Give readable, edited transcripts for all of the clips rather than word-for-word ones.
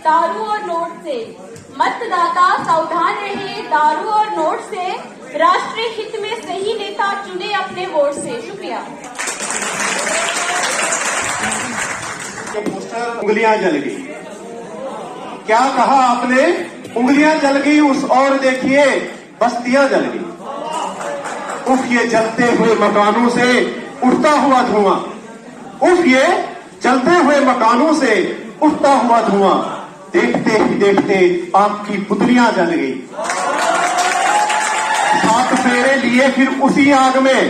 दारू और नोट से। मतदाता सावधान रहे दारू और नोट से। राष्ट्रीय हित में सही नेता चुने अपने वोट से। शुक्रिया। पोस्टर उंगलियां जल गई। क्या कहा आपने? उंगलियां जल गई उस और देखिए बस्तियां जल गई। उफ ये जलते हुए मकानों से उठता हुआ धुआं। उफ ये जलते हुए मकानों से उठता हुआ धुआं। देखते ही देखते आपकी पुतलियां जल गई। 7 फेरे लिए फिर उसी आग में।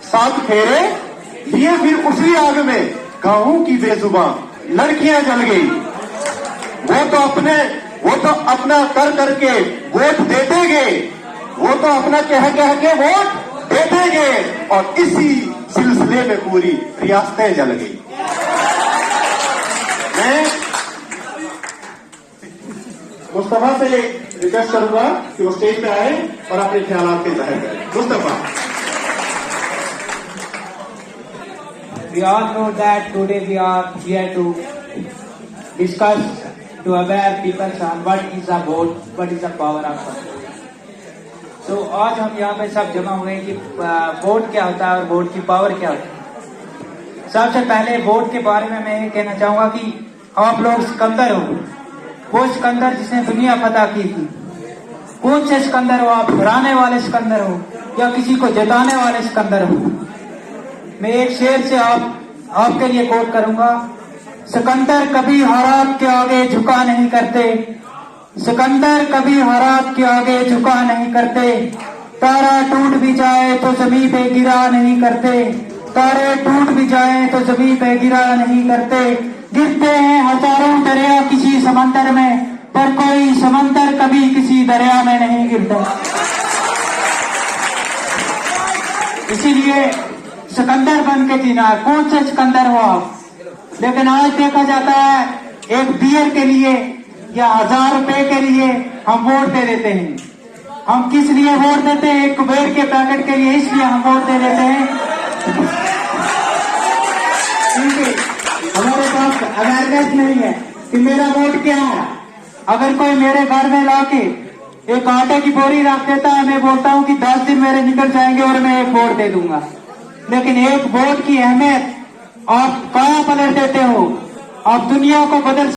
7 फेरे लिए फिर उसी आग में। गांवों की बेजुबान लड़कियां जल गई। वो तो अपना कर करके वोट देते गए। वो तो अपना कह कह के वोट देते गए और इसी सिलसिले में पूरी रियासतें जल गई। मैं मुस्तफा से रिक्वेस्ट करूंगा कि वो स्टेज पे आए और अपने ख्यालात के जाहिर करें। Mustafa. We all know that today we are here to discuss, to aware people on what is a vote, what is the power of vote. तो आज हम यहाँ पे सब जमा हुए हैं कि वोट क्या होता है और वोट की पावर क्या होती है। सबसे पहले वोट के बारे में मैं ये कहना चाहूंगा कि आप लोग सिकंदर हो, वो सिकंदर जिसने दुनिया फतह की थी। कौन से सिकंदर हो आप? हराने वाले सिकंदर हो या किसी को जिताने वाले सिकंदर हो? मैं एक शेर से आपके लिए कोट करूंगा। सिकंदर कभी हालात के आगे झुका नहीं करते। सिकंदर कभी हालात के आगे झुका नहीं करते। तारा टूट भी जाए तो जमीन पे गिरा नहीं करते। तारे टूट भी जाए तो जमीन पे गिरा नहीं करते। गिरते हैं हजारों दरिया किसी समंदर में, पर कोई समंदर कभी किसी दरिया में नहीं गिरता। इसीलिए सिकंदर बन के जीना है। कौन से सिकंदर हो आप? लेकिन आज देखा जाता है एक बियर के लिए या 1000 रुपए के लिए हम वोट दे देते हैं। हम किस लिए वोट देते हैं? एक कुबेर के पैकेट के लिए इसलिए हम वोट दे देते हैं क्योंकि हमारे पास अवेयरनेस नहीं है कि मेरा वोट क्या है। अगर कोई मेरे घर में लाके एक आटे की बोरी रख देता है, मैं बोलता हूँ कि 10 दिन मेरे निकल जाएंगे और मैं एक वोट दे दूंगा। लेकिन एक वोट की अहमियत आप कहाँ पलट देते हो? आप दुनिया को बदल।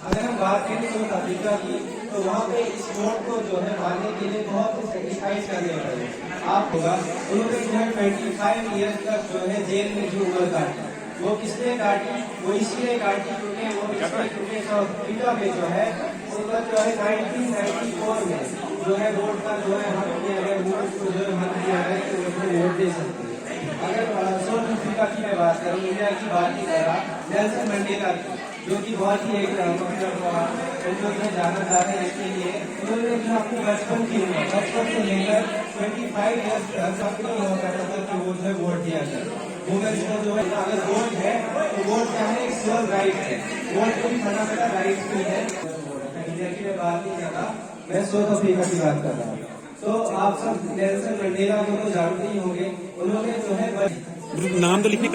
अगर हम बात करें साउथ अफ्रीका की, तो वहाँ पे इस वोट को जो है मानने के लिए बहुत से सेक्रीफाइस करने पड़े। आप होगा उन्होंने जो है 25 ईयर्स तक जो है जेल में जो उम्र काटी, वो किसने काटी? वो इसलिए काटी क्योंकि साउथ अफ्रीका में जो है उनका जो है 1994 में जो है वोट का जो है हक दिया गया, वोट को जो है हक दिया गया कि वो अपने वोट दे सकते हैं। अगर साउथ अफ्रीका की मैं बात करूँ, इंडिया की बात नहीं कर रहा, नेल्सन मंडेला की, जो कि बहुत ही एक उनको जो जाना जाता है इसके लिए उन्होंने जो अपनी बचपन की उम्र, बचपन से लेकर 25 ईयर्स तक हुआ करता था कि वो जो है वोट दिया जाए। वुमेन्स को जो है अगर वोट है तो वोट क्या है? एक सिविल राइट है। वोट को भी फंडामेंटल राइट भी है। इंडिया की मैं बात नहीं कर रहा, मैं साउथ अफ्रीका की बात कर रहा हूँ। तो आप सब नेल्सन मंडेला को तो जानते ही होंगे। उन्होंने जो है नाम तो लिखने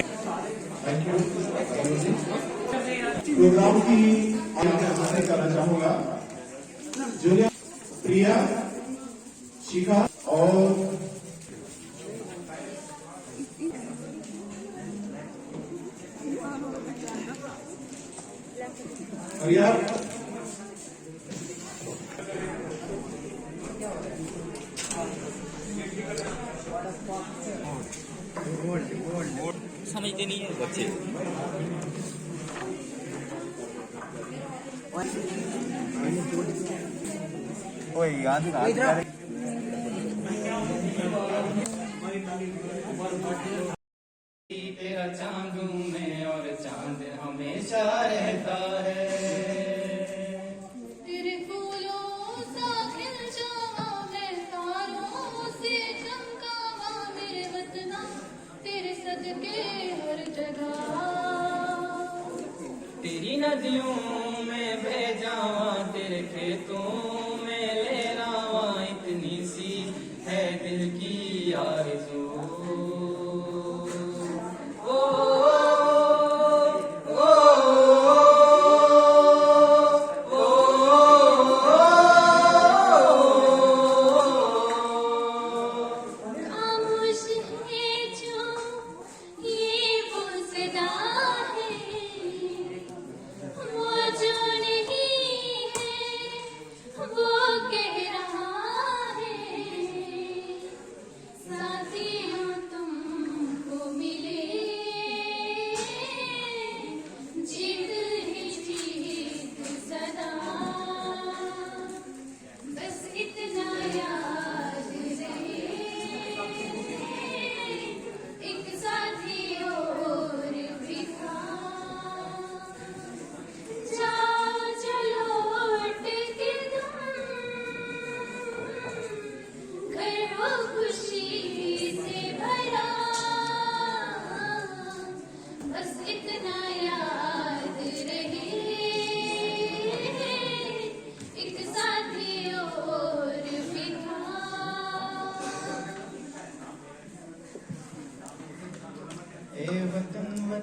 प्रोग्राम की आगे करना चाहूंगा। जूलिया, प्रिया, शिखा और रिया। समझते नहीं है बच्चे। तेरा चांदू में और चांद हमेशा रहता है। तेरे फूलों सा खिल जावा मैं तारों से चमकावा मेरे वतना तेरे सदके हर जगह। तेरी नदियों में बह जावा, तेरे खेतों में लहरावा, इतनी सी है दिल की आरज़ू। ओ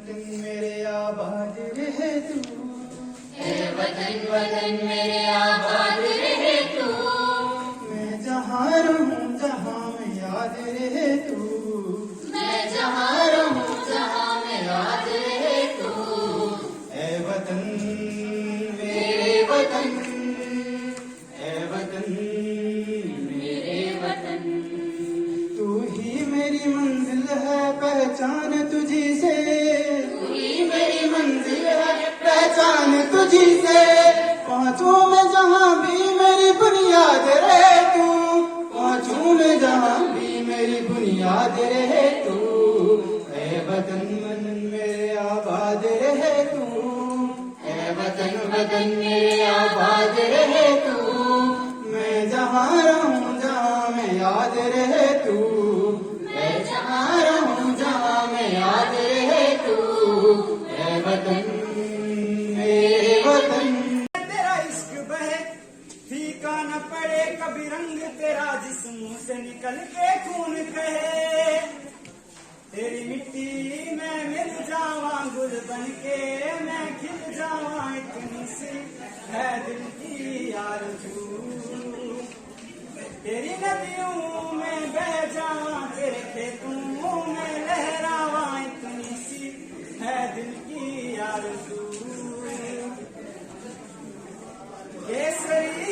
वतन मेरे आबाद रहे तू, ए वतन वतन मेरे आबाद रहे तू, मैं जहाँ रहूं जहाँ में याद रहे तू, मैं जहाँ रहूं जहाँ में याद रहे तू, ए वतन मेरे वतन, ए वतन मेरे वतन। तू ही मेरी मंजिल है पहचान तुझी से, तू ही मेरी मंजिल है पहचान तुझी से, पहुँचूं मैं जहाँ भी मेरी बुनियाद रहे तू, पहुँचूं मैं जहाँ भी मेरी बुनियाद रहे तू, ए वतन वतन मेरे आबाद रहे तू, ए वतन वतन मेरे आबाद रहे तू, मैं जहाँ रहूं जहाँ में याद रहे तू, मैं जहाँ रहूं जहाँ में याद रहे तू, ए वतन मेरे वतन। तेरा इश्क बहे फीका न पड़े कभी रंग तेरा जिस्म से निकल के खून कहे, तेरी मिट्टी में मिल जावा गुल बन के मैं खिल जावा, इतनी सी है दिल की आरज़ू, तेरी नदियों में बह जावा तेरे खेतों में लहरावा, इतनी सी है दिल की आरज़ू, केसरी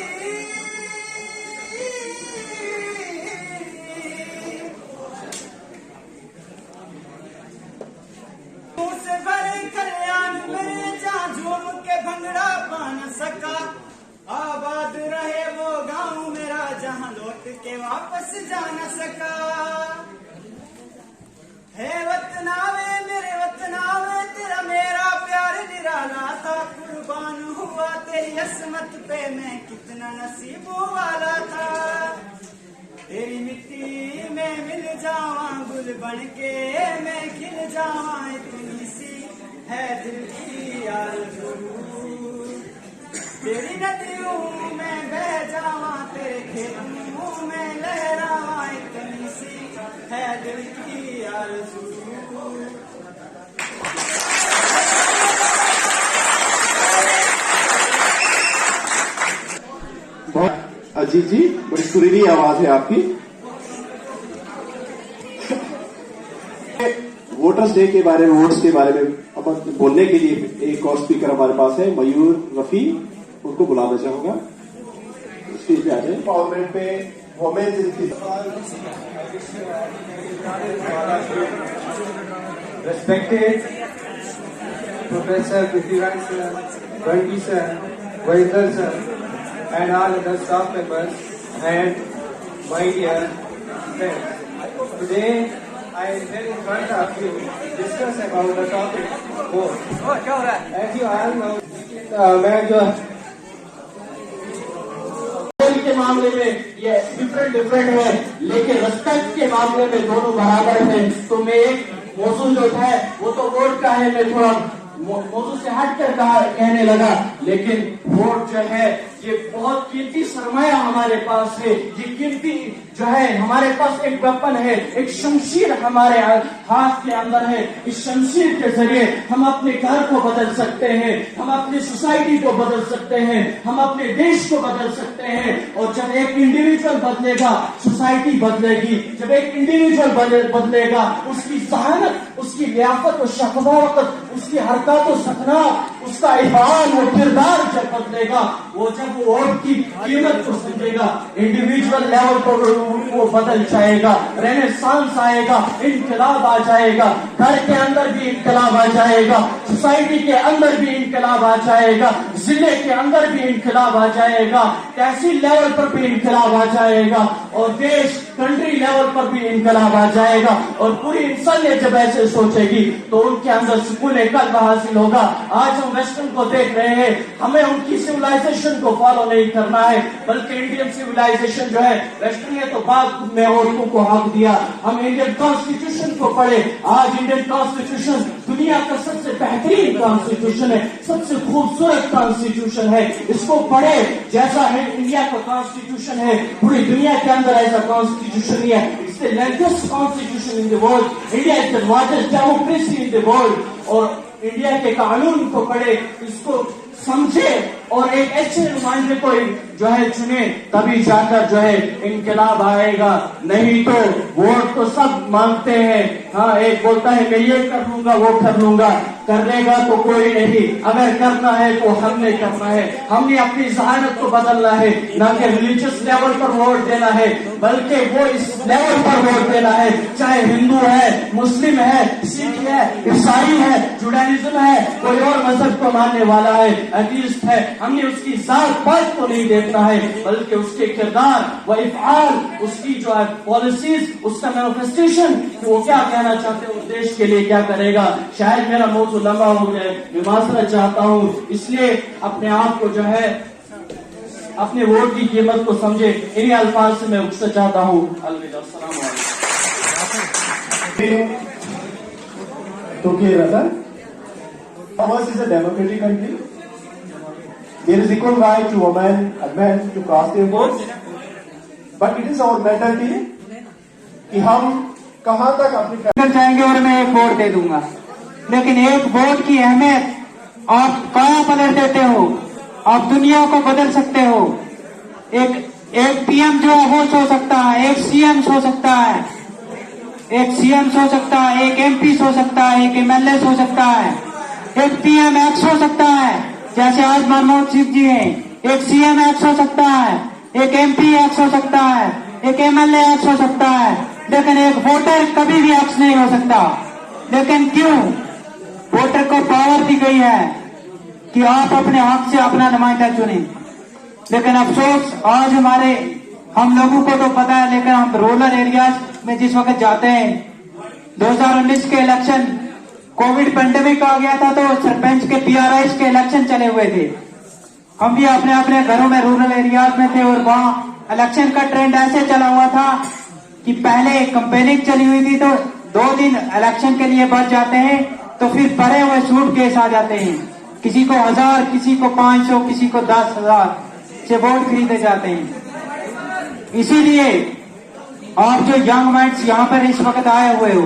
से भरे कल्याण मेरे जहाँ झूम के भंगड़ा पा न सका, आबाद रहे वो गांव मेरा जहाँ लौट के वापस जा न सका, है वतनावे मेरे वतनावे तेरा मेरा प्यार निराला था, कुर्बान हुआ तेरी असमत पे मैं कितना नसीबों वाला था, तेरी मिट्टी में मिल जावा गुल बन के मैं खिल जावा, इतनी सी है दिल की आरज़ू, तेरी नदियों में बह जावा तेरे खेतों में लहरावा, इतनी सी है दिल की आरज़ू। बहुत अजीत जी, बड़ी सुरीली आवाज है आपकी। वोटर्स डे के बारे में, वोट्स के बारे में अब बोलने के लिए एक और स्पीकर हमारे पास है, मयूर रफी, उनको बुलाना चाहूंगा, स्टेज पे आ जाए। पार्लियामेंट पे women's Respected Professor Prithviraj sir, Rangi sir, Vaidal sir, and all other staff members, and my dear friends. Today I am here in front of you to discuss about the topic vote. As you all know, मैं जो के मामले में ये different है, लेकिन respect के मामले में दोनों बराबर है। तो मैं एक मौजूद जो है वो तो वोट का है, मैं थोड़ा मौजूद से हट कर कहने लगा, लेकिन वोट जो है ये बहुत कीमती सरमाया हमारे पास है, ये कीमती जो है हमारे पास एक वेपन है, एक शमशीर हमारे हाथ के अंदर है। इस शमशीर के जरिए हम अपने घर को बदल सकते हैं, हम अपनी सोसाइटी को बदल सकते हैं, हम अपने देश को बदल सकते हैं। और जब एक इंडिविजुअल बदलेगा सोसाइटी बदलेगी, जब एक इंडिविजुअल बदलेगा उसकी जहानत, उसकी लियाकत और शख्सियत, उसकी हरकत और सकनात, उसका ईमान और किरदार जब बदलेगा, वो जब वोट की कीमत को समझेगा, इंडिविजुअल लेवल पर वो बदल जाएगा, रेनेसांस आएगा, इनकलाब आ जाएगा, घर के अंदर भी इनकलाब आ जाएगा, सोसाइटी के अंदर भी इनकलाब आ जाएगा, जिले के अंदर भी इनकलाब आ जाएगा, तहसील लेवल पर भी इनकलाब आ जाएगा, और देश कंट्री लेवल पर भी इनकलाब आ जाएगा। और पूरी इंसानियत जब ऐसे सोचेगी तो उनके अंदर सुकून कल्ब हासिल होगा। आज हम वेस्टर्न को देख रहे हैं, हमें उनकी सिविलाइजेशन को फॉलो नहीं करना है, बल्कि इंडियन सिविलाइजेशन जो है वेस्टर्न ने तो बाद में औरतों को हक दिया। हम इंडियन कॉन्स्टिट्यूशन को पढ़े, आज इंडियन कॉन्स्टिट्यूशन दुनिया का सबसे बेहतरीन कॉन्स्टिट्यूशन है, सबसे खूबसूरत कॉन्स्टिट्यूशन है। इसको पढ़े, जैसा है इंडिया का कॉन्स्टिट्यूशन है पूरी दुनिया के अंदर ऐसा कॉन्स्टिट्यूशन नहीं है। It's the largest constitution in the world. India is the largest democracy in the world. और इंडिया के कानून को पढ़े, इसको समझे और एक अच्छे नुमाइंदे को जो है चुने, तभी जाकर जो है इनकलाब आएगा। नहीं तो वोट तो सब मांगते हैं। हाँ, एक बोलता है मैं ये कर लूंगा, वो कर लूंगा, करेगा तो कोई नहीं। अगर करना है तो हमने करना है। हमने अपनी जहानत को बदलना है, ना कि रिलीजियस लेवल पर वोट देना है, बल्कि वो इस लेवल पर वोट देना है। चाहे हिंदू है, मुस्लिम है, सिख है, ईसाई है, जुडाइज्म है, कोई और मजहब को मानने वाला है, अतीस्ट है, हमने उसकी जात पात को नहीं देखना है, बल्कि उसके किरदार व इफ़आल, उसकी जो है पॉलिसीज, उसका मैनिफेस्टेशन, कि वो क्या कहना चाहते हैं, उस देश के लिए क्या करेगा। शायद मेरा मौजूद लंबा हो गया, मैं माजरत चाहता हूँ। इसलिए अपने आप को जो है अपने वोट की कीमत को समझे। इन्हीं अल्फाज से मैं रुखसत चाहता हूँ। अलविदा, अस्सलाम वालेकुम। Turkey, Razan. Ours is a democratic country. There is equal right to women and men to cast their votes. But it is our mentality कि हम कहाँ तक अपनी जाएंगे और मैं एक वोट दे दूंगा, लेकिन एक वोट की अहमियत आप काया पलट देते हो, आप दुनिया को बदल सकते हो। एक पीएम जो है वो सो सकता है, एक सीएम सो सकता है, एक सीएम सो सकता है, एक एमपी सो सकता है, एक एमएलए सो सकता है, एक पीएम एक्स हो सकता है, जैसे आज मनमोहन सिंह जी हैं, एक सीएम एक्स हो सकता है, एक एमपी एक्स हो सकता है, एक एमएलए एक्स हो सकता है, लेकिन एक वोटर कभी भी एक्स नहीं हो सकता। लेकिन क्यों? वोटर को पावर दी गई है कि आप अपने हक से अपना नुमाइंदा चुने। लेकिन अफसोस आज हम लोगों को तो पता है, लेकिन हम रूरल एरियाज में जिस वक्त जाते हैं, 2019 के इलेक्शन, कोविड पेंडेमिक आ गया था, तो सरपंच के पीआरआईस के इलेक्शन चले हुए थे। हम भी अपने अपने घरों में रूरल एरियाज में थे और वहां इलेक्शन का ट्रेंड ऐसे चला हुआ था कि पहले कंपेनिंग चली हुई थी, तो 2 दिन इलेक्शन के लिए बच जाते हैं, तो फिर भरे हुए सूटकेस आ जाते हैं, किसी को 1000, किसी को 500, किसी को 10,000 से वोट खरीदे जाते हैं। इसीलिए आप जो यंग माइंड्स यहाँ पर इस वक्त आए हुए हो,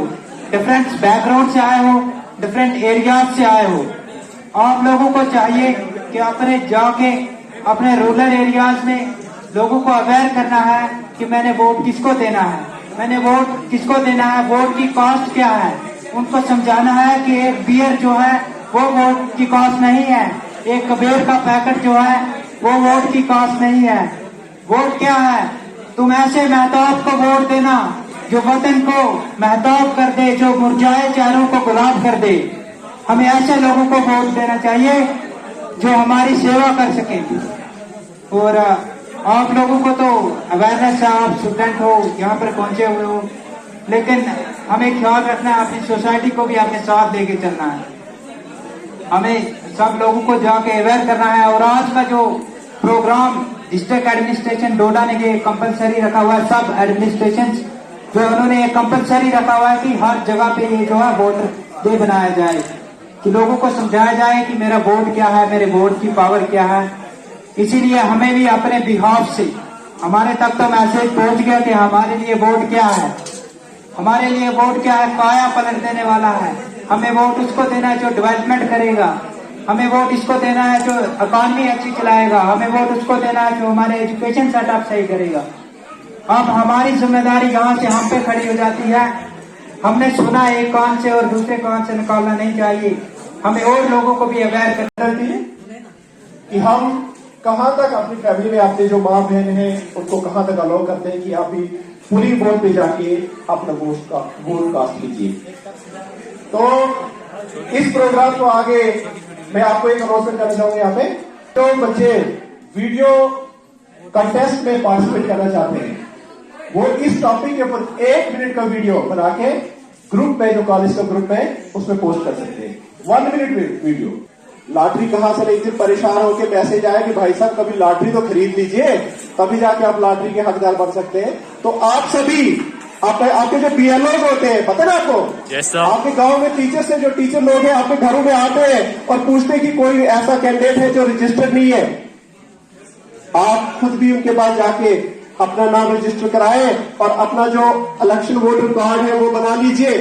डिफरेंट बैकग्राउंड से आए हो, डिफरेंट एरियाज से आए हो, आप लोगों को चाहिए कि अपने जाके अपने रूरल एरियाज में लोगों को अवेयर करना है कि मैंने वोट किसको देना है, मैंने वोट किसको देना है, वोट की कॉस्ट क्या है। उनको समझाना है कि एक बियर जो है वो वोट की कॉस्ट नहीं है, एक बियर का पैकेट जो है वो वोट की कॉस्ट नहीं है। वोट क्या है? तुम ऐसे महताब को वोट देना जो वतन को महताब कर दे, जो मुरझाए चेहरों को गुलाब कर दे। हमें ऐसे लोगों को वोट देना चाहिए जो हमारी सेवा कर सके। और आप लोगों को तो अवेयरनेस है, आप स्टूडेंट हो, यहाँ पर पहुंचे हुए हो, लेकिन हमें ख्याल रखना है, अपनी सोसाइटी को भी अपने साथ लेके चलना है। हमें सब लोगों को जाके अवेयर करना है। और आज का जो प्रोग्राम डिस्ट्रिक्ट एडमिनिस्ट्रेशन डोडा ने ये कंपलसरी रखा हुआ है, सब एडमिनिस्ट्रेशन जो उन्होंने कंपलसरी रखा हुआ है कि हर जगह पे ये जो है वोटर डे बनाया जाए, कि लोगों को समझाया जाए कि मेरा वोट क्या है, मेरे वोट की पावर क्या है। इसीलिए हमें भी अपने बिहाफ से, हमारे तक तो मैसेज पहुंच गया कि हमारे लिए वोट क्या है, हमारे लिए वोट क्या है, काया पलट देने वाला है। हमें वोट उसको देना है जो डेवलपमेंट करेगा, हमें वोट इसको देना है जो इकॉनमी अच्छी चलाएगा, हमें वोट उसको देना है जो हमारे एजुकेशन सेटअप सही करेगा। अब हमारी जिम्मेदारी यहाँ से हम पे खड़ी हो जाती है। हमने सुना एक कान से और दूसरे कान से निकालना नहीं चाहिए। हमें और लोगों को भी अवेयर करना चाहिए कि हम कहाँ तक अपनी फैमिली में अपने जो माँ बहन है उनको कहाँ तक अलाउ करते हैं कि आप भी पूरी वोट पे जाके अपना वोट कास्ट कीजिए। तो इस प्रोग्राम को आगे मैं आपको एक अनाउंसमेंट करना चाहूंगा। यहाँ पे जो बच्चे वीडियो कंटेस्ट में पार्टिसिपेट करना चाहते हैं वो इस टॉपिक के ऊपर 1 मिनट का वीडियो बना के ग्रुप में, जो कॉलेज का ग्रुप है, उसमें पोस्ट कर सकते हैं। 1 मिनट वीडियो। लॉटरी कहां से लेकर परेशान होकर मैसेज आया कि भाई साहब कभी लॉटरी तो खरीद लीजिए, तभी जाके आप लॉटरी के हकदार बन सकते हैं। तो आप सभी आपके जो बीएलओ होते हैं, पता ना आपको, आपके गांव में टीचर से जो टीचर लोग हैं आपके घरों में आते हैं और पूछते हैं कि कोई ऐसा कैंडिडेट है जो रजिस्टर्ड नहीं है, आप खुद भी उनके पास जाके अपना नाम रजिस्टर कराएं और अपना जो इलेक्शन वोटर कार्ड है वो बना लीजिए।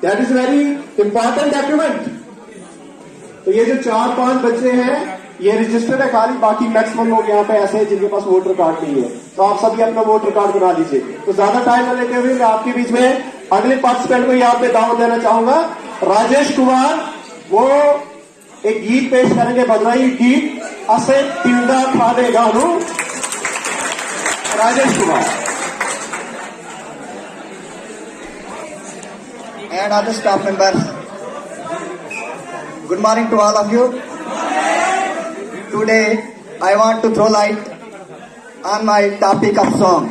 That is very important document. तो ये जो 4-5 बच्चे हैं ये रजिस्टर्ड है खाली, बाकी मैक्सिमम लोग यहाँ पे ऐसे हैं जिनके पास वोटर कार्ड नहीं है। तो आप सभी अपना वोटर कार्ड बना लीजिए। तो ज्यादा टाइम न लेते हुए मैं आपके बीच में अगले पार्टिसिपेंट को यहाँ पे दावत देना चाहूंगा। राजेश कुमार वो एक गीत पेश करेंगे, बदनाई गीत असे तिंदा खादे Ganu. Rajesh Kumar and other staff members. Good morning to all of you. Today I want to throw light on my topic of song.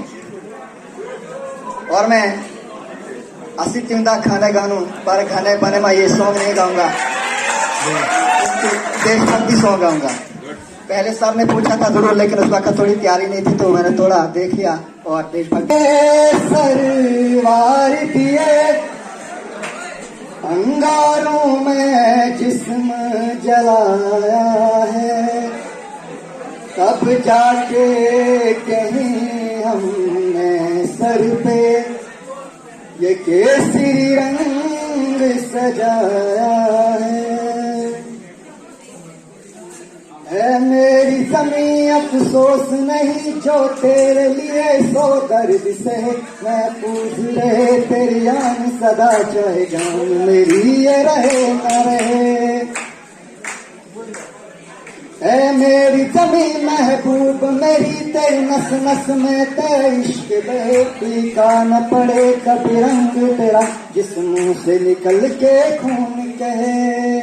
और मैं अस्सी तिंदा खाने गानू पर खाने बने मैं ये सॉन्ग नहीं गाऊंगा, देशभक्ति सॉन्ग गाऊंगा। पहले साहब ने पूछा था जरूर, लेकिन उस वक्त थोड़ी तैयारी नहीं थी तो मैंने थोड़ा देख लिया और देशभक्ति सरवार दिए अंगारों में जिस्म जलाया है, तब जाके कहीं हमने सर पे ये केसरी रंग सजाया है मेरी ज़मीं अफसोस नहीं जो तेरे लिए सो दर्द से महफूज रहे तेरी आन सदा, चाहे जान मेरी ये रहे न रहे। है मेरी ज़मीं महबूब मेरी तेरी नस नस में तेरे इश्क बहे, फीका न पड़े कभी रंग तेरा जिस्म से निकल के खून कहे,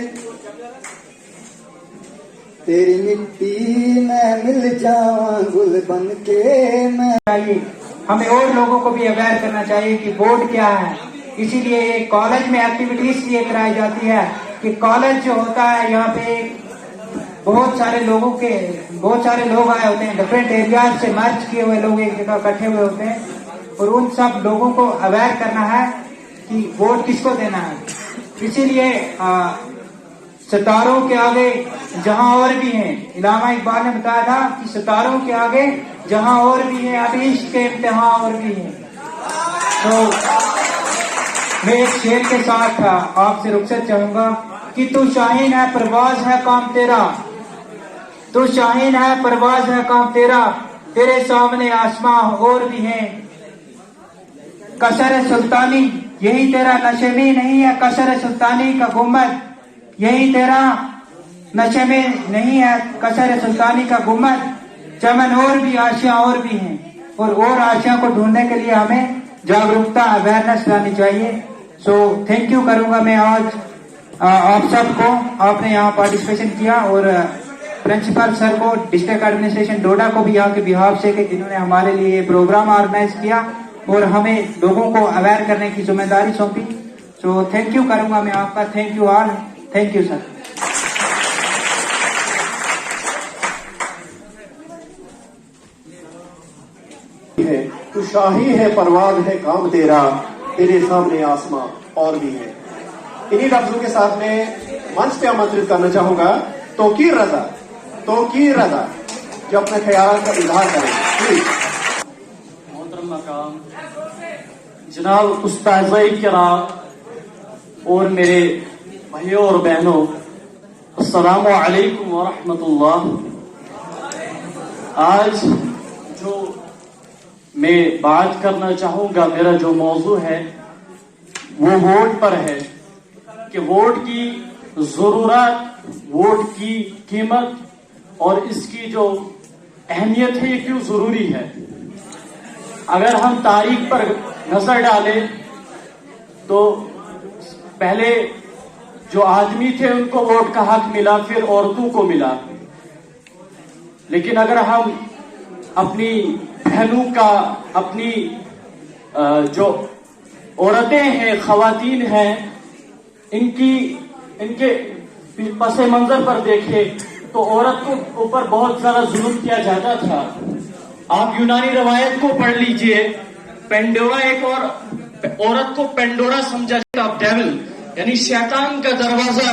तेरी मिट्टी में मिल जाऊं गुल बन के मैं। चाहिए हमें और लोगों को भी अवेयर करना चाहिए कि वोट क्या है। इसीलिए कॉलेज में एक्टिविटीज ये कराई जाती है कि कॉलेज जो होता है यहाँ पे बहुत सारे लोग आए होते हैं, डिफरेंट एरियाज से मर्ज किए हुए लोग एक जगह इकट्ठे हुए होते हैं और उन सब लोगों को अवेयर करना है कि वोट किसको देना है। इसीलिए सितारों के आगे जहां और भी हैं, इलामा इकबाल ने बताया था कि सितारों के आगे जहां और भी हैं अभी इश्क के इम्तिहान और भी हैं। तो मैं एक शेर के साथ आपसे रुखसत चाहूंगा कि तू शाहीन है परवाज है काम तेरा, तू शाहीन है परवाज है काम तेरा, तेरे सामने आसमां और भी हैं। कसर सुल्तानी यही तेरा नशे में नहीं है, कसर सुल्तानी का गुम्बद यही तेरा नशे में नहीं है, कसर सुल्तानी का गुम्बद, चमन और भी आशियां और भी हैं और आशियां को ढूंढने के लिए हमें जागरूकता अवेयरनेस लानी चाहिए। सो थैंक यू करूंगा मैं आज आप सबको, आपने यहाँ पार्टिसिपेशन किया और प्रिंसिपल सर को, डिस्ट्रिक्ट एडमिनिस्ट्रेशन डोडा को भी यहाँ के बिहाफ से कि जिन्होंने हमारे लिए ये प्रोग्राम ऑर्गेनाइज किया और हमें लोगों को अवेयर करने की जिम्मेदारी सौंपी। सो थैंक यू करूंगा मैं आपका। Thank you all, thank you sir. तू शाही है परवाज है काम तेरा, तेरे सामने आसमां और भी है। इन्हीं लफ्जों के साथ में मंच पे आमंत्रित करना चाहूंगा तौकीर रजा जो अपने ख्याल का इजहार करें। मोहतरम मकाम जनाब उस्ताज़ किराम और मेरे भाइयों और बहनों, अस्सलामु अलैकुम व रहमतुल्लाह। आज जो मैं बात करना चाहूंगा, मेरा जो मौजू है वो वोट पर है कि वोट की जरूरत, वोट की कीमत और इसकी जो अहमियत है ये क्यों जरूरी है। अगर हम तारीख पर नजर डालें तो पहले जो आदमी थे उनको वोट का हक मिला, फिर औरतों को मिला। लेकिन अगर हम अपनी बहनों का, अपनी जो औरतें हैं, खवातीन हैं, इनके पस मंजर पर देखें तो औरत को ऊपर बहुत ज्यादा जुल्म किया जाता था। आप यूनानी रवायत को पढ़ लीजिए, पेंडोरा एक और औरत को पेंडोरा समझा जाता, डेविल यानी शैतान का दरवाजा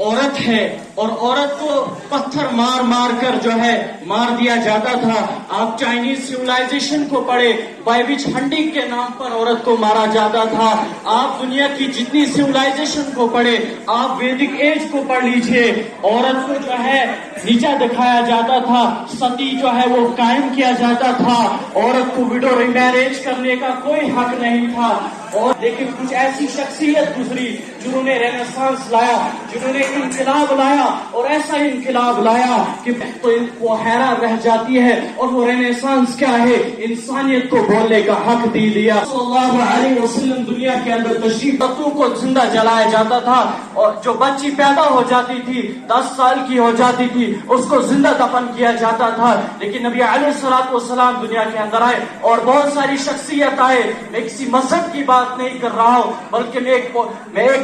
औरत है और औरत को पत्थर मार मार कर जो है मार दिया जाता था। आप चाइनीज सिविलाइजेशन को पढ़े, बाइबिच हंटिंग के नाम पर औरत को मारा जाता था। आप दुनिया की जितनी सिविलाइजेशन को पढ़े, आप वैदिक एज को पढ़ लीजिए, औरत को जो है नीचा दिखाया जाता था, सती जो है वो कायम किया जाता था, औरत को विडो रिमैरेज करने का कोई हक नहीं था। और लेकिन कुछ ऐसी शख्सियत गुजरी जिन्होंने रेनेसांस लाया, जिन्होंने इनकलाब लाया, और ऐसा इनकलाब लाया कि तो वो हैरान रह जाती है। और वो रेनेसांस क्या है? इंसानियत को बोलने का हक दे दिया। सल्लल्लाहु अलैहि वसल्लम दुनिया के अंदर तशरीफ बच्चों को जिंदा जलाया जाता था, और जो बच्ची पैदा हो जाती थी 10 साल की हो जाती थी उसको जिंदा दफन किया जाता था। लेकिन नबी अलैहिस्सलातु वस्सलाम दुनिया के अंदर आए और बहुत सारी शख्सियत आए। मैं किसी मजहब की बात नहीं कर रहा हूं, बल्कि मैं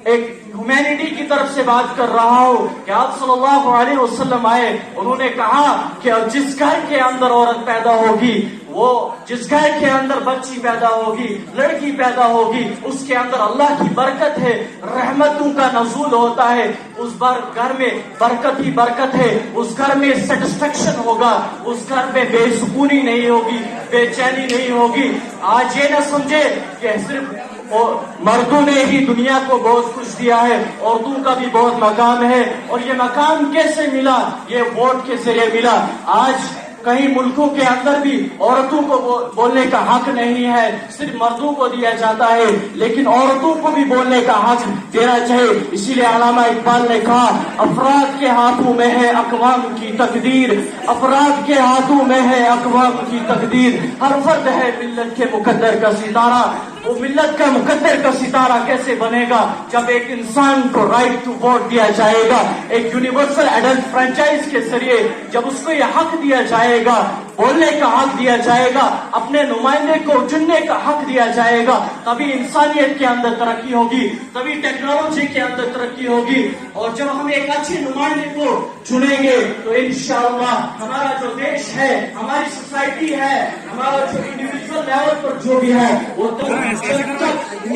एक ह्यूमैनिटी की तरफ से बात कर रहा हूं कि आप सल्लल्लाहु अलैहि वसल्लम आए, उन्होंने कहा कि जिस घर के अंदर औरत पैदा होगी, वो जिस घर के अंदर बच्ची पैदा होगी, लड़की पैदा होगी, उसके अंदर अल्लाह की बरकत है, रहमतों का नज़ूल होता है। उस घर में बरकत ही बरकत है, उस घर में सेटिस्फेक्शन होगा, उस घर में बेसुकूनी नहीं होगी, बेचैनी नहीं होगी। आज ये न समझे कि सिर्फ और मर्दों ने ही दुनिया को बहुत कुछ दिया है, औरतों का भी बहुत मकाम है। और ये मकाम कैसे मिला? ये वोट के जरिए मिला। आज कई मुल्कों के अंदर भी औरतों को बोलने का हक नहीं है, सिर्फ मर्दों को दिया जाता है, लेकिन औरतों को भी बोलने का हक देना चाहिए। इसीलिए अल्लामा इकबाल ने कहा, अफराद के हाथों में है अक़वाम की तकदीर, अफराद के हाथों में है अक़वाम की तकदीर, हर फर्द है मिल्लत के मुकद्दर का सितारा। वो मिल्लत का मुकद्दर का सितारा कैसे बनेगा? जब एक इंसान को राइट टू वोट दिया जाएगा, एक यूनिवर्सल एडल्ट फ्रेंचाइज के जरिए जब उसको यह हक दिया जाएगा, बोलने का हक दिया जाएगा, अपने नुमाइंदे को चुनने का हक दिया जाएगा, तभी इंसानियत के अंदर तरक्की होगी, तभी टेक्नोलॉजी के अंदर तरक्की होगी। और जब हम एक अच्छे नुमाइंदे को चुनेंगे तो इंशाअल्लाह हमारा जो देश है, हमारी सोसाइटी है, हमारा जो इंडिविजुअल लेवल पर जो भी है, वो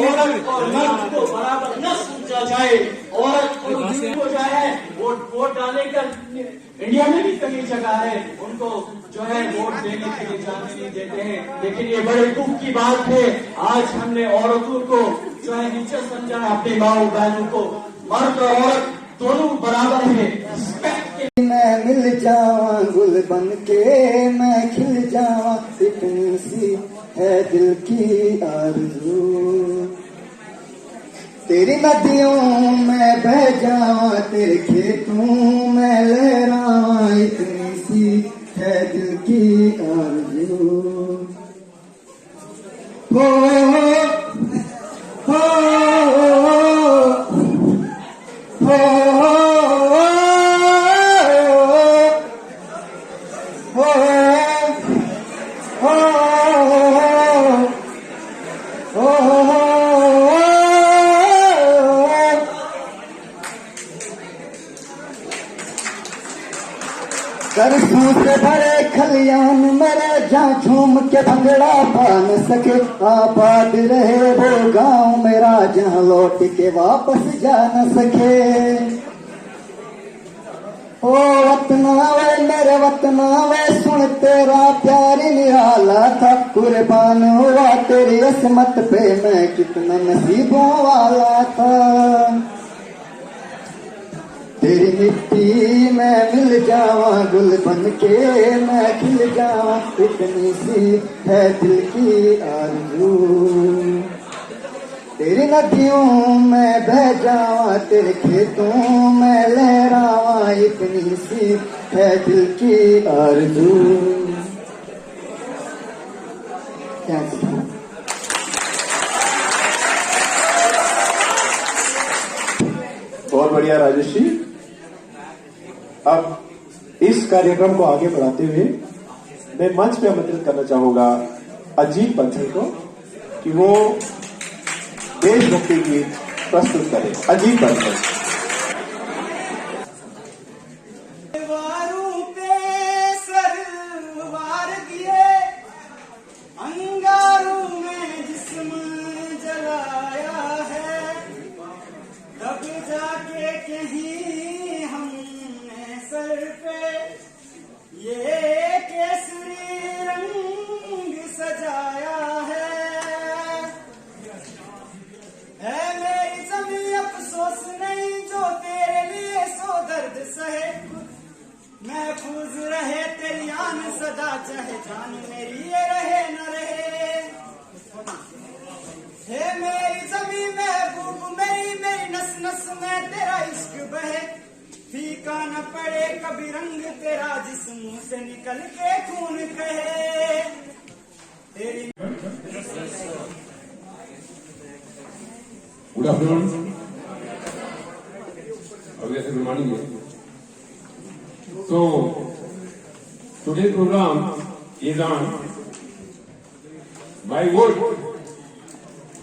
औरत और मर्द को बराबर न समझा जाए, औरत और मर्द को जो है वोट डालने का इंडिया में भी कई जगह है, उनको जो है वोट देने के लिए जाने नहीं देते हैं। लेकिन ये बड़े दुख की बात है, आज हमने औरतों को जो है नीचे समझा है, अपने माओ बहनों को। मर्द और औरत दोनों बराबर है। मैं मिल जावा गुल बन के, मैं खिल जावा, इतनी सी है दिल की आरज़ू। तेरी नदियों में बह जावा, तेरे खेतों में लहरावा, इतनी सी है दिल की आरज़ू। हो हो सरसों से भरे खलियान मेरे, जहाँ झूम के भंगड़ा पा न सके, आबाद रहे वो गांव मेरा, जहाँ लौट के वापस जा न सके। ओ वतना वे मेरे वतना वे, सुन तेरा प्यार निराला था, कुर्बान हुआ तेरी असमत पे, मैं कितना नसीबों वाला था। तेरी मिट्टी में मिल जावा, गुल बन के मैं खिल जावा, इतनी सी है दिल की आरज़ू। तेरी नदियों में बह जावा, तेरे खेतों में लहरावा, इतनी सी है दिल की आरज़ू। बहुत बढ़िया राजेश जी। अब इस कार्यक्रम को आगे बढ़ाते हुए मैं मंच पे आमंत्रित करना चाहूंगा अजीत बंसल को कि वो देशभक्ति गीत प्रस्तुत करें। अजीत बंसल। जाके कहीं है मेरी जमी महबूब मेरी मेरी नस नस में तेरा इश्क बहे, फीका न पड़े कभी रंग तेरा जिस्म से निकल के खून कहे तेरी। Good afternoon. Good morning. So, today's program is on my word,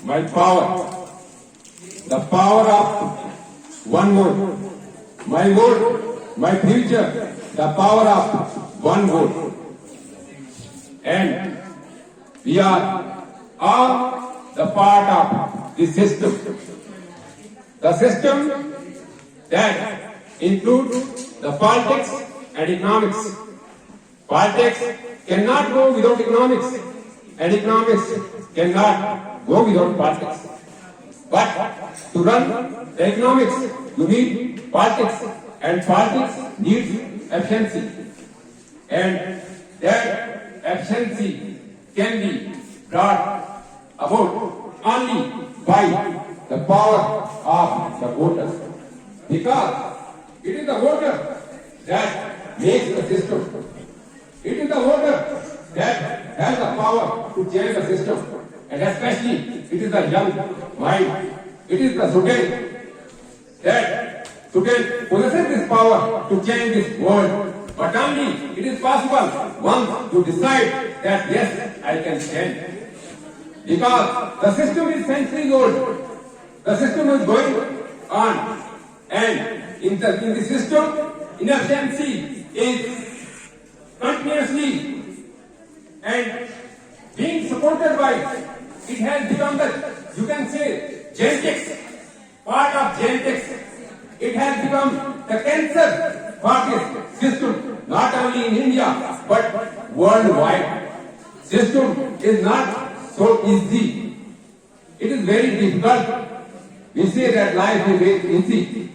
my power, the power of one word, my word, my future, the power of one word. And we are all the part of the system. The system that includes the politics and economics. Politics cannot go without economics, and economics cannot go without politics. But to run the economics, you need politics, and politics needs efficiency. And that efficiency can be brought about only by the power of the voters. Because it is the voter that makes the system. It is the voter that has the power to change the system. And especially it is the young mind. It is the student that student possesses this power to change this world. But only it is possible once to decide that yes, I can change. Because the system is centuries old. The system is going on. And in the system, inefficiency is continuously and being supported by, it has become the, you can say, genetics, part of genetics. It has become the cancer for this system, not only in India, but worldwide. System is not so easy. It is very difficult. We say that life is very easy.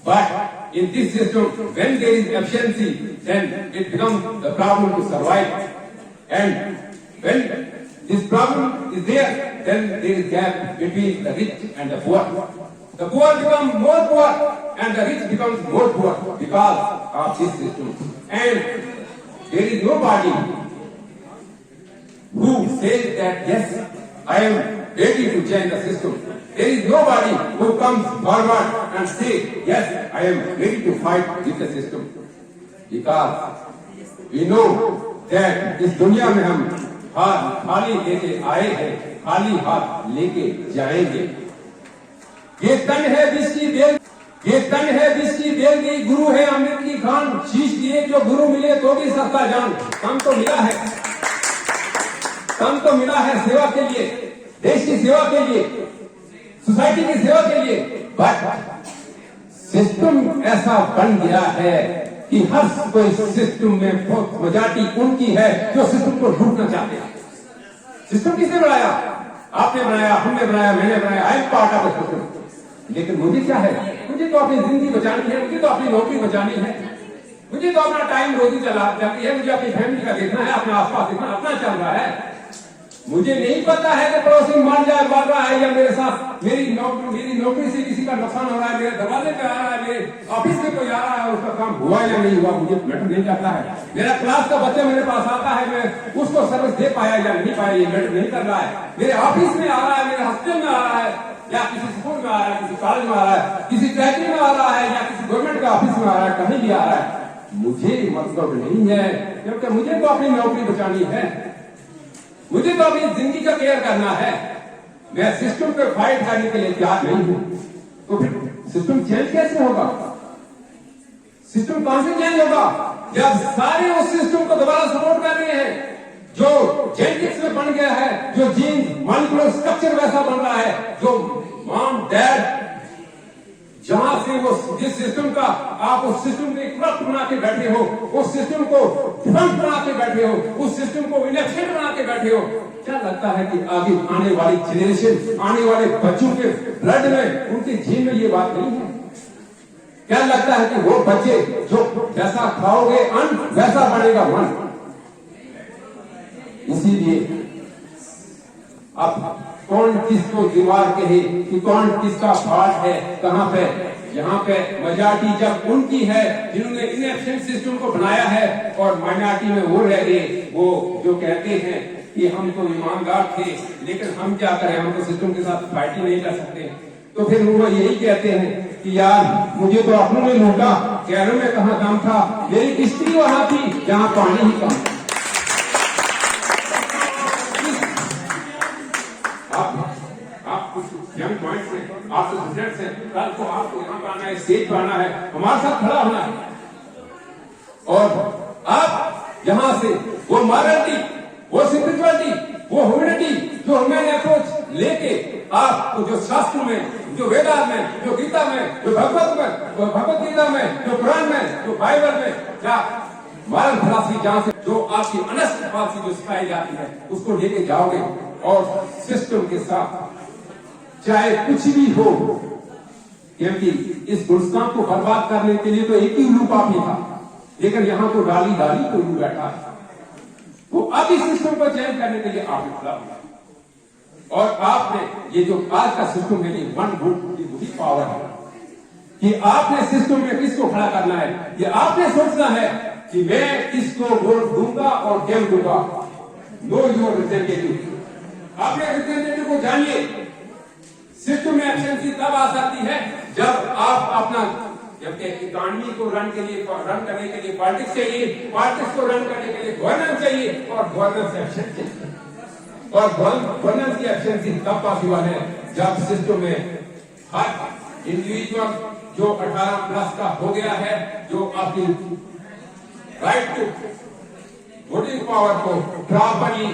But in this system, when there is efficiency, then it becomes the problem to survive. And when this problem is there, then there is gap between the rich and the poor. The poor become more poor and the rich becomes more poor because of this system. And there is nobody who says that yes, I am ready to change the system. There is nobody who comes forward and says, yes, I am ready to fight with the system. Because we know that इस दुनिया में हम खाली लेके आए हैं, खाली हाथ लेके जाएंगे. ये तन है विश्व देव, ये तन है विश्व देव की गुरु है अमृत की खान. शीश दिए जो गुरु मिले तो भी सस्ता जान. काम तो मिला है, काम तो मिला है सेवा के लिए, देश की सेवा के लिए, सोसाइटी की सेवा के लिए. बट सिस्टम ऐसा बन गया है कि हर कोई सिस्टम में बहुत मेजॉरिटी उनकी है जो सिस्टम को लूटना चाहते हैं. सिस्टम किसने बनाया? आपने बनाया, हमने बनाया, मैंने बनाया. I am part of the system. लेकिन मुझे क्या है? मुझे तो अपनी जिंदगी बचानी है, मुझे तो अपनी नौकरी बचानी है, मुझे तो अपना टाइम रोजी चला जाती है, मुझे अपनी फैमिली का देखना है, अपने आसपास देखना, अपना चल रहा है. मुझे नहीं पता है कि पड़ोसी मर जाए, मर रहा है, या मेरे साथ मेरी नौकरी से किसी का नुकसान हो रहा है, मेरे दरवाजे पे आ रहा है, मेरे ऑफिस में कोई आ रहा है, उसका काम हुआ या नहीं हुआ मुझे मैटर नहीं करता है. मेरा क्लास का बच्चा मेरे पास आता है, मैं उसको सर्विस दे पाया या नहीं पाया ये मैटर नहीं कर रहा है. मेरे ऑफिस में आ रहा है, मेरे हॉस्पिटल में आ रहा है, या किसी स्कूल में आ रहा है, किसी कॉलेज में आ रहा है, किसी फैक्ट्री में आ रहा है, या किसी गवर्नमेंट का ऑफिस में आ रहा है, कहीं भी आ रहा है, मुझे मतलब नहीं है. क्योंकि मुझे तो अपनी नौकरी बचानी है, मुझे तो अपनी जिंदगी का केयर करना है. मैं सिस्टम पे फाइट करने के लिए तैयार नहीं हूं. तो फिर सिस्टम चेंज कैसे होगा? सिस्टम कहां से चेंज होगा जब सारे उस सिस्टम को दोबारा सपोर्ट कर रहे हैं जो जेनेटिक्स में बन गया है, जो जीन मॉलिक्यूलर स्ट्रक्चर वैसा बन रहा है, जो मॉम डैड जहां से वो जिस सिस्टम का आप उस सिस्टम को करप्ट बना के बैठे हो, उस सिस्टम को डिफरेंट बना के बैठे हो, उस सिस्टम को इनएफिशिएंट बना के बैठे हो. क्या लगता है कि आगे आने वाली जनरेशन, आने वाले बच्चों के ब्लड में, उनके जीन में ये बात नहीं है? क्या लगता है कि वो बच्चे जो जैसा खाओगे अन्न वैसा बनेगा मन? इसीलिए अब कौन किसको दीवार कहे, कि कौन किसका फाल्ट है, कहाँ पे। यहाँ पे मेजॉरिटी जब उनकी है जिन्होंने इलेक्शन सिस्टम को बनाया है, और माइनॉरिटी में वो रह गए, वो जो कहते हैं कि हम तो ईमानदार थे, लेकिन हम क्या करें, हम तो सिस्टम के साथ फाइट ही नहीं कर सकते। तो फिर वो यही कहते हैं कि यार मुझे तो अपनों ने लूटा, कैरों में कहाँ दम था, मेरी किश्ती वहां थी जहाँ पानी ही कम। आप कुछ यंग पॉइंट से, आप स्टूडेंट से, कल को आपको यहाँ पे आना है, स्टेज पे आना है, हमारे साथ खड़ा होना है, और आप यहाँ से वो मॉरलिटी, वो स्पिरिचुअलिटी, वो ह्यूमैनिटी, जो ह्यूमैन अप्रोच लेके आपको जो शास्त्र में, जो वेदांत में, जो गीता में, जो भगवत गीता में, जो कुरान में, जो बाइबल में, क्या मॉरल फिलॉसफी, जहाँ से जो आपकी अनेस्ट पॉलिसी जो सिखाई जाती है, उसको लेके जाओगे, और सिस्टम के साथ चाहे कुछ भी हो, क्योंकि इस गुलस्तान को बर्बाद करने के लिए तो एक ही उल्लू काफी था, लेकिन यहाँ तो डाली डाली तो उल्लू बैठा है। तो अब इस सिस्टम को चेंज करने के लिए आपने खड़ा हुआ, और आपने ये जो आज का सिस्टम है, वन वोट की पावर है कि आपने सिस्टम में किसको खड़ा करना है, ये आपने सोचना है कि मैं किसको वोट दूंगा और क्यों दूंगा। नो योर रिप्रेजेंटेटिव, अपने रिप्रेजेंटेटिव को जानिए। सिस्टम में एफिशिएंसी तब आ सकती है जब आप अपना, जबकि इकोनॉमी को रन करने के लिए पॉलिटिक्स चाहिए, पॉलिटिक्स को रन करने के लिए गवर्नेंस चाहिए, और गवर्नेंस एफिशिएंसी चाहिए, और गवर्नेंस की एफिशिएंसी तब पॉसिबल है जब सिस्टम में हर इंडिविजुअल जो 18+ का हो गया है, जो अपनी राइट टू वोटिंग पावर को प्रॉपरली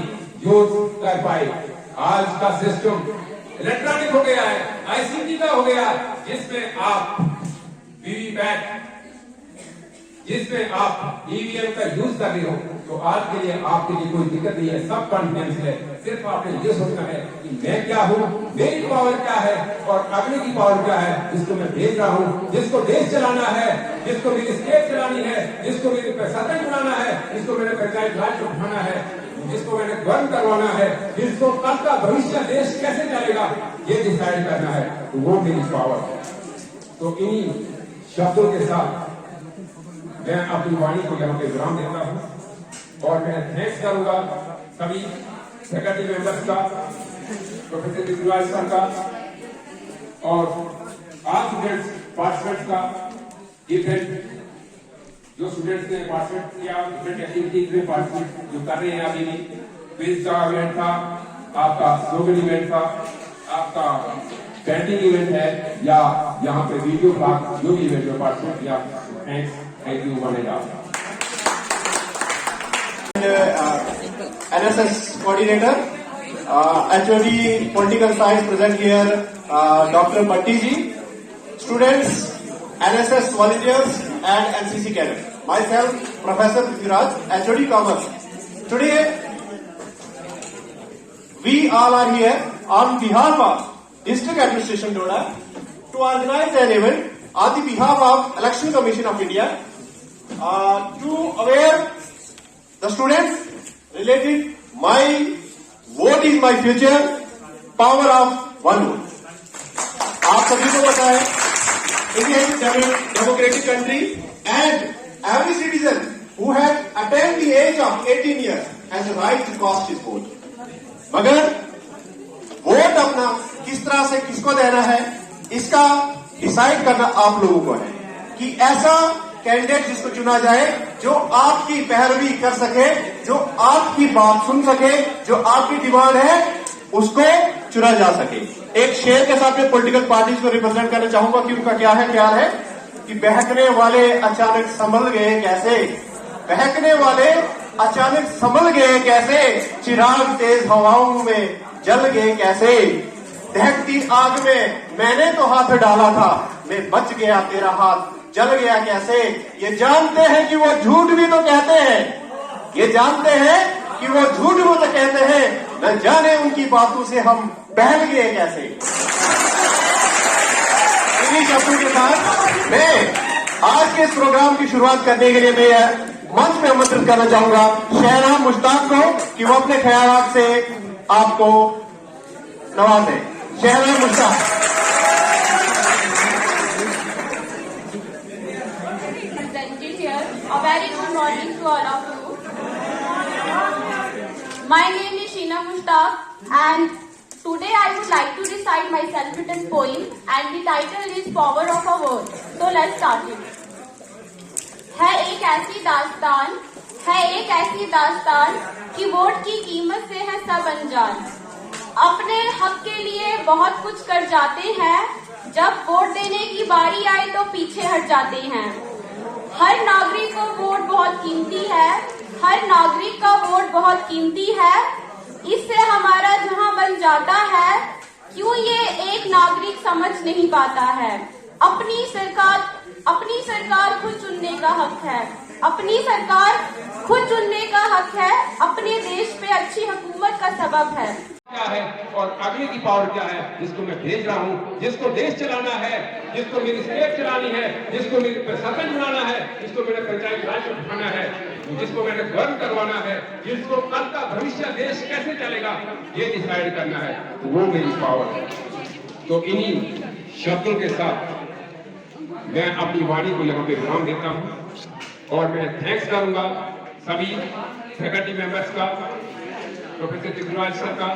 यूज कर पाए। आज का सिस्टम इलेक्ट्रॉनिक हो गया है, आईसीटी का हो गया, जिसमें आप वीवीपैट, जिसमें आप ईवीएम का यूज कर रहे हो, तो आज के लिए आपके लिए कोई दिक्कत नहीं है, सब कॉन्फिडेंस है। सिर्फ आपने ये सोचना है कि मैं क्या हूँ, मेरी पावर क्या है, और अगले की पावर क्या है, जिसको मैं भेज रहा हूँ, जिसको देश चलाना है, जिसको मेरी स्टेट चलानी है, जिसको मेरे प्रशासन चलाना है, जिसको मेरे पंचायत राज को उठाना है, जिसको मैंने गवर्न करवाना है, जिसको कल का भविष्य देश कैसे चलेगा ये डिसाइड करना है, तो वो मेरी पावर है। तो इन्हीं शब्दों के साथ मैं अपनी वाणी को यहाँ पे विराम देता हूँ, और मैं थैंक्स करूंगा सभी फैकल्टी मेंबर्स का, प्रोफेसर दिग्विजय सर का, और आप स्टूडेंट्स पार्टिसिपेंट्स का, इवेंट जो स्टूडेंट्स ने पार्टिसिपेट किया, डिफरेंट एक्टिविटीज में पार्टिसिपेट जो कर रहे हैं, अभी भी क्विज का इवेंट था, आपका स्लोगन इवेंट था, आपका पेंटिंग इवेंट है, या यहाँ पे वीडियो ब्लॉग जो भी इवेंट में पार्टिसिपेट किया, thank you one and all. NSS coordinator, HOD political science present here, Dr. Bhatti ji, students, NSS volunteers and NCC cadets. Myself, Professor Prithviraj, HOD Commerce. Today, we all are here on behalf of District Administration Doda to organize an event on the behalf of Election Commission of India to aware the students related my vote is my future, power of one vote. आप सभी को पता है, India is a democratic country and every citizen who has attained the age of 18 years has the right to cast his vote. मगर vote अपना किस तरह से किसको देना है, इसका डिसाइड करना आप लोगों को है कि ऐसा कैंडिडेट जिसको चुना जाए जो आपकी पैरवी कर सके, जो आपकी बात सुन सके, जो आपकी डिमांड है उसको चुना जा सके। एक शेर के साथ में पॉलिटिकल पार्टीज को रिप्रेजेंट करना चाहूंगा कि उनका क्या है ख्याल है कि बहकने वाले अचानक संभल गए कैसे, बहकने वाले अचानक संभल गए कैसे, चिराग तेज हवाओं में जल गए कैसे, दहकती आग में मैंने तो हाथ डाला था, मैं बच गया तेरा हाथ जल गया कैसे। ये जानते हैं कि वो झूठ भी तो कहते हैं, ये जानते हैं कि वो झूठ भी तो कहते हैं, न जाने उनकी बातों से हम बहल गए कैसे। इन्हीं शब्दों के साथ मैं आज के इस प्रोग्राम की शुरुआत करने के लिए मैं मंच में आमंत्रित करना चाहूंगा शहनाज मुश्ताक को कि वो अपने ख्यालात से आपको नवाजे। शहर Mushtaq. Presented here. A very good morning to all of you. My name is Sheena Mushtaq and today I would like to recite my self-written poem and the title is Power of a Word. So let's start it. है एक ऐसी दास्तान कि vote की कीमत से है सब अनजान। अपने हक के लिए बहुत कुछ कर जाते हैं, जब वोट देने की बारी आए तो पीछे हट जाते हैं। हर नागरिक को वोट बहुत कीमती है, हर नागरिक का वोट बहुत कीमती है। इससे हमारा जहां बन जाता है, क्यों ये एक नागरिक समझ नहीं पाता है। अपनी सरकार खुद चुनने का हक है, अपनी सरकार खुद चुनने का हक है, अपने देश पे अच्छी हुकूमत का सबब है। क्या है और आगे की पावर क्या है, जिसको मैं भेज रहा हूँ, जिसको देश चलाना है, जिसको मेरी स्टेट चलानी है, जिसको मेरी प्रशासन चलाना है, जिसको मेरा पंचायत राज उठाना है, जिसको मैंने गर्व करवाना है, जिसको कल का भविष्य देश कैसे चलेगा ये डिसाइड करना है, वो मेरी पावर है। तो इन्हीं शब्दों के साथ मैं अपनी वाणी को यहाँ पे विराम देता हूँ और मैं थैंक्स करूंगा सभी फैकल्टी मेंबर्स का, प्रोफेसर दिग्विजय सर का,